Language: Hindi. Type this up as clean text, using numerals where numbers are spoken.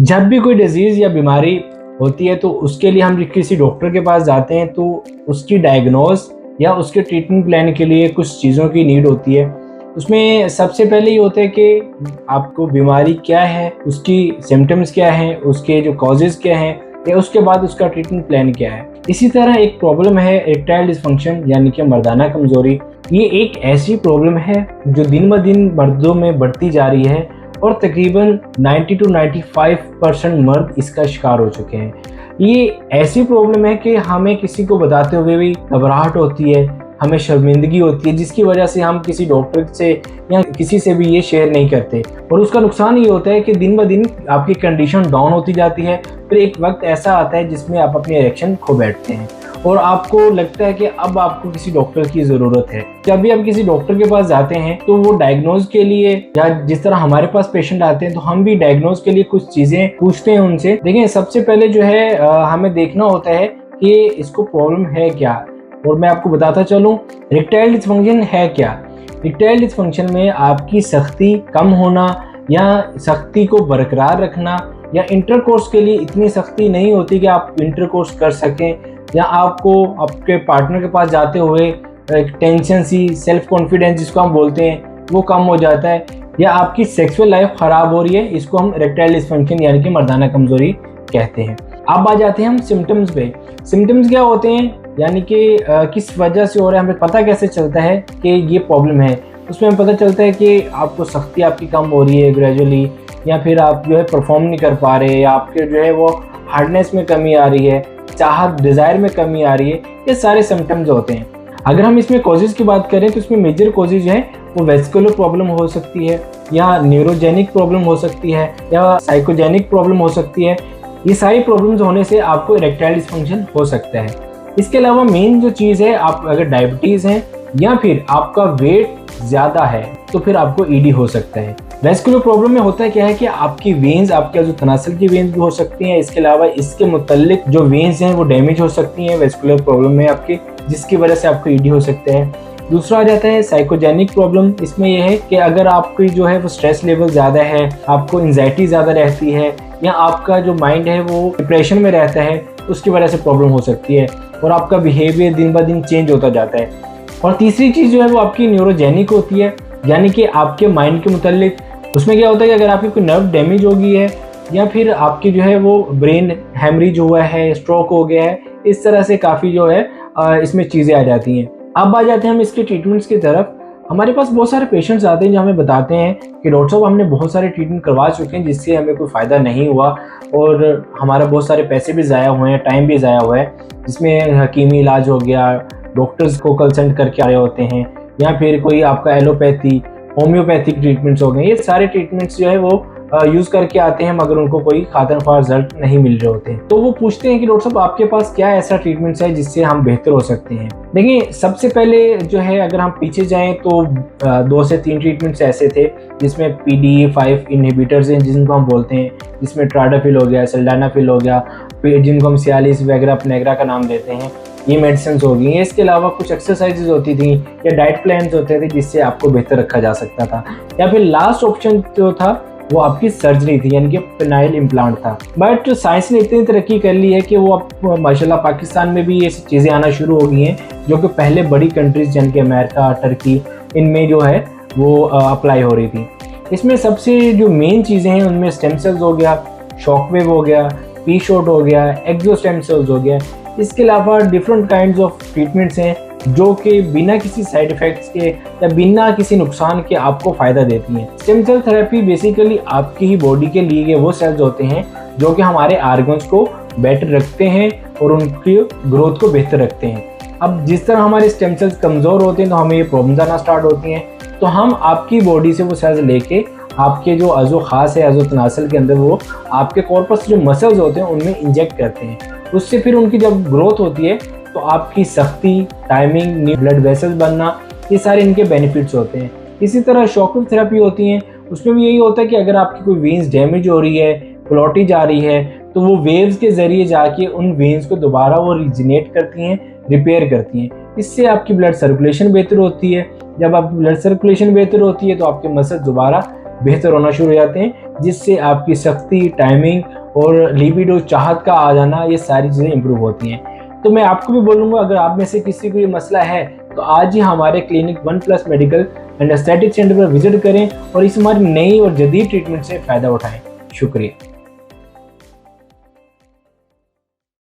जब भी कोई डिजीज़ या बीमारी होती है तो उसके लिए हम किसी डॉक्टर के पास जाते हैं तो उसकी डायग्नोज या उसके ट्रीटमेंट प्लान के लिए कुछ चीज़ों की नीड होती है। उसमें सबसे पहले ये होता है कि आपको बीमारी क्या है, उसकी सिम्पटम्स क्या हैं, उसके जो कॉजेज़ क्या हैं या उसके बाद उसका ट्रीटमेंट प्लान क्या है। इसी तरह एक प्रॉब्लम है इरेक्टाइल डिसफंक्शन यानी कि मर्दाना कमज़ोरी। ये एक ऐसी प्रॉब्लम है जो दिन-ब-दिन मर्दों में बढ़ती जा रही है और तकरीबन 90 टू 95% मर्द इसका शिकार हो चुके हैं। ये ऐसी प्रॉब्लम है कि हमें किसी को बताते हुए भी घबराहट होती है, हमें शर्मिंदगी होती है, जिसकी वजह से हम किसी डॉक्टर से या किसी से भी ये शेयर नहीं करते। और उसका नुकसान ये होता है कि दिन ब दिन आपकी कंडीशन डाउन होती जाती है। फिर एक वक्त ऐसा आता है जिसमें आप अपनी इरेक्शन खो बैठते हैं और आपको लगता है कि अब आपको किसी डॉक्टर की ज़रूरत है। जब भी आप किसी डॉक्टर के पास जाते हैं तो वो डायग्नोज के लिए, या जिस तरह हमारे पास पेशेंट आते हैं तो हम भी डायग्नोज के लिए कुछ चीज़ें पूछते हैं उनसे। देखिए, सबसे पहले जो है हमें देखना होता है कि इसको प्रॉब्लम है क्या। और मैं आपको बताता चलूँ, इरेक्टाइल डिसफंक्शन है क्या। इरेक्टाइल डिसफंक्शन में आपकी सख्ती कम होना या सख्ती को बरकरार रखना, या इंटरकोर्स के लिए इतनी सख्ती नहीं होती कि आप इंटरकोर्स कर सकें, या आपको आपके पार्टनर के पास जाते हुए एक टेंशन सी, सेल्फ कॉन्फिडेंस जिसको हम बोलते हैं, वो कम हो जाता है, या आपकी सेक्सुअल लाइफ ख़राब हो रही है। इसको हम इरेक्टाइल डिसफंक्शन यानी कि मर्दाना कमज़ोरी कहते हैं। अब आ जाते हैं हम सिम्टम्स पे। सिम्टम्स क्या होते हैं, यानी कि किस वजह से हो रहा है, हमें पता कैसे चलता है कि ये प्रॉब्लम है। उसमें हमें पता चलता है कि आपको सख्ती आपकी कम हो रही है ग्रेजुअली, या फिर आप जो है परफॉर्म नहीं कर पा रहे, या आपके जो है वो हार्डनेस में कमी आ रही है, चाहत डिज़ायर में कमी आ रही है। ये सारे सिम्टम्स होते हैं। अगर हम इसमें कॉजेज़ की बात करें तो इसमें मेजर कॉजेज़ जो है वो वेस्कुलर प्रॉब्लम हो सकती है, या न्यूरोजेनिक प्रॉब्लम हो सकती है, या साइकोजेनिक प्रॉब्लम हो सकती है। ये सारी प्रॉब्लम्स होने से आपको इरेक्टाइल डिसफंक्शन हो सकता है। इसके अलावा मेन जो चीज़ है, आप अगर डायबिटीज़ हैं या फिर आपका वेट ज़्यादा है तो फिर आपको ईडी हो सकता है। वेस्कुलर प्रॉब्लम में होता है क्या है कि आपकी वेन्स, आपके जो तनासल की वेन्स भी हो सकती हैं। इसके अलावा इसके मुतल्लिक जो वेन्स हैं वो डैमेज हो सकती हैं वेस्कुलर प्रॉब्लम में आपके, जिसकी वजह से आपको ईडी हो सकता है। दूसरा आ जाता है साइकोजेनिक प्रॉब्लम। इसमें यह है कि अगर आपकी जो है वो स्ट्रेस लेवल ज़्यादा है, आपको एंजाइटी ज़्यादा रहती है, या आपका जो माइंड है वो डिप्रेशन में रहता है, उसकी वजह से प्रॉब्लम हो सकती है और आपका बिहेवियर दिन ब दिन चेंज होता जाता है। और तीसरी चीज़ जो है वो आपकी न्यूरोजेनिक होती है, यानी कि आपके माइंड के मुतल्लिक। उसमें क्या होता है कि अगर आपकी कोई नर्व डैमेज हो गई है, या फिर आपकी जो है वो ब्रेन हैमरेज हुआ है, स्ट्रोक हो गया है, इस तरह से काफ़ी जो है इसमें चीज़ें आ जाती हैं। अब आ जाते हैं हम इसके ट्रीटमेंट्स की तरफ। हमारे पास बहुत सारे पेशेंट्स आते हैं जो हमें बताते हैं कि डॉक्टर साहब, हमने बहुत सारे ट्रीटमेंट करवा चुके हैं जिससे हमें कोई फ़ायदा नहीं हुआ और हमारा बहुत सारे पैसे भी ज़ाया हुए हैं, टाइम भी ज़ाया हुआ है, जिसमें हकीमी इलाज हो गया, डॉक्टर्स को कंसल्ट करके आए होते हैं, या फिर कोई आपका एलोपैथी, होम्योपैथिक ट्रीटमेंट्स हो गए। ये सारे ट्रीटमेंट्स जो है वो यूज़ करके आते हैं, मगर उनको कोई खातिरख्वाह रिजल्ट नहीं मिल रहे होते हैं। तो वो पूछते हैं कि डॉक्टर साहब, आपके पास क्या ऐसा ट्रीटमेंट्स है जिससे हम बेहतर हो सकते हैं। देखिए, सबसे पहले जो है, अगर हम पीछे जाएं तो 2 से 3 ट्रीटमेंट्स ऐसे थे जिसमें PDE5 इनहिबिटर्स हैं जिनको हम बोलते हैं, जिसमें ट्राडाफिल हो गया, सिल्डेनाफिल हो गया, फिर जिनको हम सियालिस वगैरह प्नेग्रा का नाम देते हैं, ये मेडिसिन हो गई। इसके अलावा कुछ एक्सरसाइजेज होती थी या डाइट प्लान्स होते थे जिससे आपको बेहतर रखा जा सकता था। या फिर लास्ट ऑप्शन जो था वो आपकी सर्जरी थी, यानी कि पेनाइल इम्प्लांट था। बट साइंस ने इतनी तरक्की कर ली है कि वो अब माशाल्लाह पाकिस्तान में भी ये चीज़ें आना शुरू हो गई हैं, जो कि पहले बड़ी कंट्रीज यानी कि अमेरिका, टर्की, इनमें जो है वो अप्लाई हो रही थी। इसमें सबसे जो मेन चीज़ें हैं उनमें स्टेम सेल्स हो गया, शॉकवेव हो गया, पी शॉट हो गया, एक्सो स्टेम सेल्स हो गया। इसके अलावा डिफरेंट काइंड्स ऑफ ट्रीटमेंट्स हैं जो कि बिना किसी साइड इफ़ेक्ट्स के या बिना किसी नुकसान के आपको फ़ायदा देती हैं। स्टेम सेल थेरेपी बेसिकली आपकी ही बॉडी के लिए ये वो सेल्स होते हैं जो कि हमारे आर्गन्स को बेटर रखते हैं और उनकी ग्रोथ को बेहतर रखते हैं। अब जिस तरह हमारे स्टेम सेल्स कमज़ोर होते हैं तो हमें ये प्रॉब्लम्स आना स्टार्ट होती हैं, तो हम आपकी बॉडी से वो सेल्स लेके आपके जो अज़ो ख़ास है, अज़ो तनासल के अंदर, वो आपके कॉर्पस जो मसल्स होते हैं उनमें इंजेक्ट करते हैं। उससे फिर उनकी जब ग्रोथ होती है तो आपकी सख्ती, टाइमिंग, न्यू ब्लड वेसल्स बनना, ये सारे इनके बेनिफिट्स होते हैं। इसी तरह शॉकवेव थेरेपी होती हैं, उसमें भी यही होता है कि अगर आपकी कोई वेन्स डैमेज हो रही है, क्लॉटी जा रही है, तो वो वेव्स के ज़रिए जाके उन वेन्स को दोबारा वो रिजनेट करती हैं, रिपेयर करती हैं। इससे आपकी ब्लड सर्कुलेशन बेहतर होती है। जब आप ब्लड सर्कुलेशन बेहतर होती है तो आपके मसल्स दोबारा बेहतर होना शुरू हो जाते हैं, जिससे आपकी शक्ति, टाइमिंग और लिबिडो, चाहत का आ जाना, ये सारी चीज़ें इंप्रूव होती हैं। तो मैं आपको भी बोलूँगा, अगर आप में से किसी को ये मसला है तो आज ही हमारे clinic 1+ medical and aesthetic centre पर विजिट करें और इस हमारी नई और जदीद ट्रीटमेंट से फ़ायदा उठाएं। शुक्रिया।